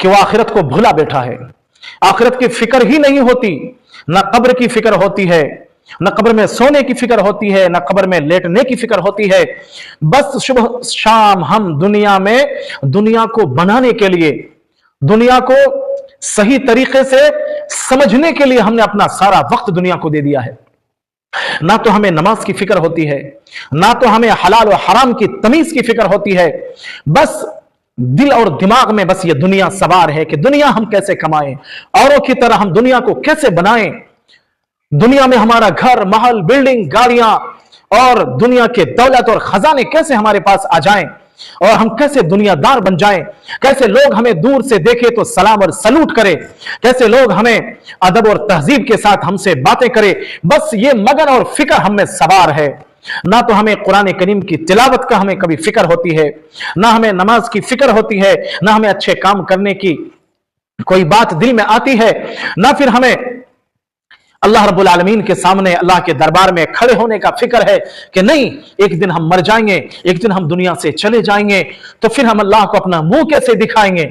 कि वह आखिरत को भूला बैठा है, आखिरत की फिक्र ही नहीं होती, ना कब्र की फिक्र होती है, न कब्र में सोने की फिक्र होती है, न कब्र में लेटने की फिक्र होती है। बस सुबह शाम हम दुनिया में दुनिया को बनाने के लिए, दुनिया को सही तरीके से समझने के लिए हमने अपना सारा वक्त दुनिया को दे दिया है। ना तो हमें नमाज की फिक्र होती है, ना तो हमें हलाल और हराम की तमीज की फिक्र होती है। बस दिल और दिमाग में बस ये दुनिया सवार है कि दुनिया हम कैसे कमाएं, औरों की तरह हम दुनिया को कैसे बनाएं, दुनिया में हमारा घर, महल, बिल्डिंग, गाड़ियां और दुनिया के दौलत और खजाने कैसे हमारे पास आ जाएं और हम कैसे दुनियादार बन जाएं, कैसे लोग हमें दूर से देखे तो सलाम और सलूट करें, कैसे लोग हमें अदब और तहजीब के साथ हमसे बातें करें। बस ये मगन और फिक्र हम में सवार है। ना तो हमें कुरान करीम की तिलावत का हमें कभी फिक्र होती है, ना हमें नमाज की फिक्र होती है, ना हमें अच्छे काम करने की कोई बात दिल में आती है, ना फिर हमें अल्लाह रब्बुल आलमीन के सामने, अल्लाह के दरबार में खड़े होने का फिक्र है कि नहीं, एक दिन हम मर जाएंगे, एक दिन हम दुनिया से चले जाएंगे, तो फिर हम अल्लाह को अपना मुंह कैसे दिखाएंगे।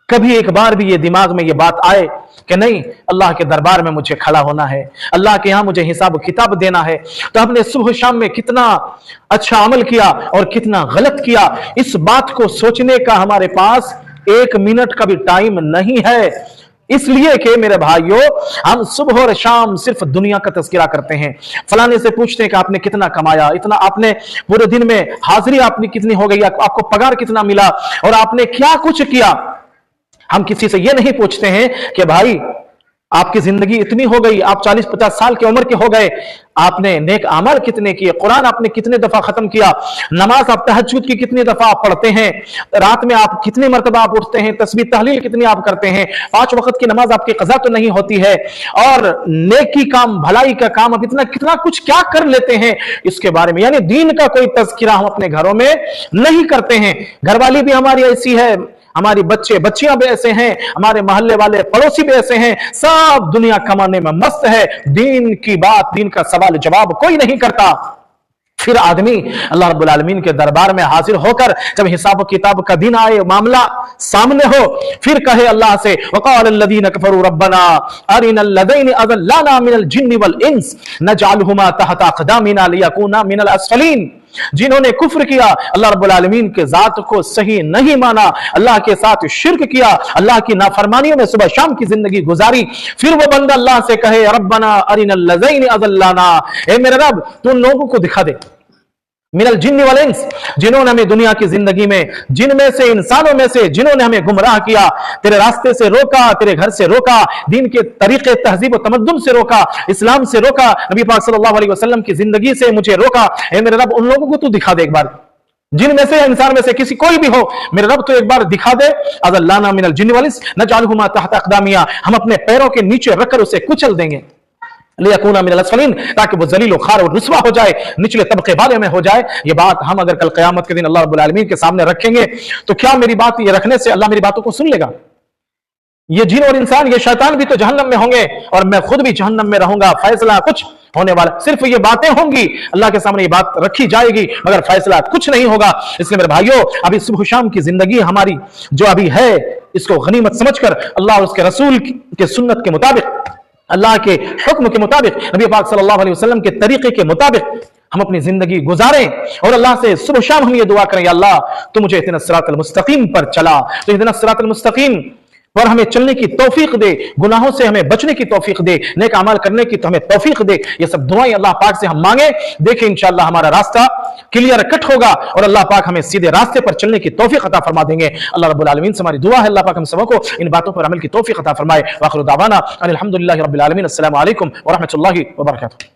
कभी एक बार भी ये दिमाग में ये बात आए कि नहीं, अल्लाह के दरबार में मुझे खड़ा होना है, अल्लाह के यहां मुझे हिसाब किताब देना है, तो हमने सुबह शाम में कितना अच्छा अमल किया और कितना गलत किया, इस बात को सोचने का हमारे पास 1 मिनट का भी टाइम नहीं है। इसलिए कि मेरे भाइयों, हम सुबह और शाम सिर्फ दुनिया का तज़किरा करते हैं। फलाने से पूछते हैं कि आपने कितना कमाया, इतना आपने पूरे दिन में हाजिरी आपने कितनी हो गई, आपको पगार कितना मिला और आपने क्या कुछ किया। हम किसी से यह नहीं पूछते हैं कि भाई आपकी जिंदगी इतनी हो गई, आप 40-50 साल की उम्र के हो गए, आपने नेक अमल कितने किए, कुरान आपने कितने दफा खत्म किया, नमाज आप तहज्जुद की कितनी दफा आप पढ़ते हैं, रात में आप कितनी मरतबा आप उठते हैं, तस्बीह तहलील कितनी आप करते हैं, 5 वक्त की नमाज आपकी कज़ा तो नहीं होती है, और नेकी काम, भलाई का काम आप इतना कितना कुछ क्या कर लेते हैं इसके बारे में, यानी दीन का कोई तज़किरा हम अपने घरों में नहीं करते हैं। घरवाली भी हमारी ऐसी है, हमारी बच्चियां भी ऐसे हैं, हमारे मोहल्ले वाले पड़ोसी भी ऐसे हैं, सब दुनिया कमाने में मस्त है, दीन की बात, दीन का सवाल जवाब कोई नहीं करता। फिर आदमी अल्लाह रब्बुल आलमीन के दरबार में हाजिर होकर जब हिसाब किताब का दिन आए, मामला सामने हो, फिर कहे अल्लाह से, वक़ाल अल्लज़ीना कफ़रू रब्बना अरिनल लज़ीना अज़ल्लना मिनल जिन्नि वल इंस नजअलहुमा तहता अक़दामिना लियकूना मिनल अस्फलीन। जिन्होंने कुफ्र किया, अल्लाह रब्बुल आलमीन के जात को सही नहीं माना, अल्लाह के साथ शिर्क किया, अल्लाह की नाफरमानियों में सुबह शाम की जिंदगी गुजारी, फिर वो बंदा अल्लाह से कहे, रब्बना अरिनल लज़ीना अज़ल्लना, ए मेरे रब तू उन लोगों को दिखा दे, मिनल जिन्नि वल इंस, जिन्होंने हमें दुनिया की जिंदगी में, जिनमें से, इंसानों में से जिन्होंने हमें गुमराह किया, तेरे रास्ते से रोका, तेरे घर से रोका, दीन के तरीके तहजीब और तमद्दुन से रोका, इस्लाम से रोका, नबी पाक सल्लल्लाहु अलैहि वसल्लम की जिंदगी से मुझे रोका। ए मेरे रब उन लोगों को तू दिखा दे एक बार, जिनमें से, इंसान में से किसी कोई भी हो, मेरे रब तो एक बार दिखा दे। अज़ल्लना मिनल जिन्नि वल इंस नजअलहुमा तहता अक़दामिया, हम अपने पैरों के नीचे रखकर उसे कुचल देंगे, लियकूना मिनल अस्फलीन, ताकि वो जलील खार और रुस्वा हो जाए, निचले तबके वाले में हो जाए। ये बात हम अगर कल क़यामत के दिन अल्लाह रब्बुल आलमीन के सामने रखेंगे तो क्या मेरी बात ये रखने से अल्लाह मेरी बातों को सुन लेगा? ये जिन और इंसान, ये शैतान भी तो जहन्नम में होंगे और मैं खुद भी जहन्नम में रहूंगा। फैसला कुछ होने वाला, सिर्फ ये बातें होंगी, अल्लाह के सामने ये बात रखी जाएगी, मगर फैसला कुछ नहीं होगा। इसलिए मेरे भाइयों, अभी सुबह शाम की जिंदगी हमारी जो अभी है, इसको गनीमत समझकर अल्लाह और उसके रसूल के सुन्नत के मुताबिक, अल्लाह के हुक्म के मुताबिक, नबी पाक सल्लल्लाहु अलैहि वसल्लम के तरीके के मुताबिक हम अपनी जिंदगी गुजारें और अल्लाह से सुबह शाम हम ये दुआ करें, या अल्लाह तू मुझे इहदिना सिरातल मुस्तकीम पर चला, तो इहदिना सिरातल मुस्तकीम पर हमें चलने की तौफीक दे, गुनाहों से हमें बचने की तौफीक दे, नेक अमाल करने की तो हमें तौफीक दे। ये सब दुआएं अल्लाह पाक से हम मांगे, देखें इंशाअल्लाह हमारा रास्ता क्लियर कट होगा और अल्लाह पाक हमें सीधे रास्ते पर चलने की तौफीक अता फरमा देंगे। अल्लाह रब्बुल आलमीन से हमारी दुआ है, अल्लाह पाक हम सबको इन बातों पर अमल की तौफीक अता फरमाए। व आखिरु दावाना अनिल हम्दुलिल्लाहि रब्बिल आलमीन। अस्सलामु अलैकुम व रहमतुल्लाहि व बरकातुहू।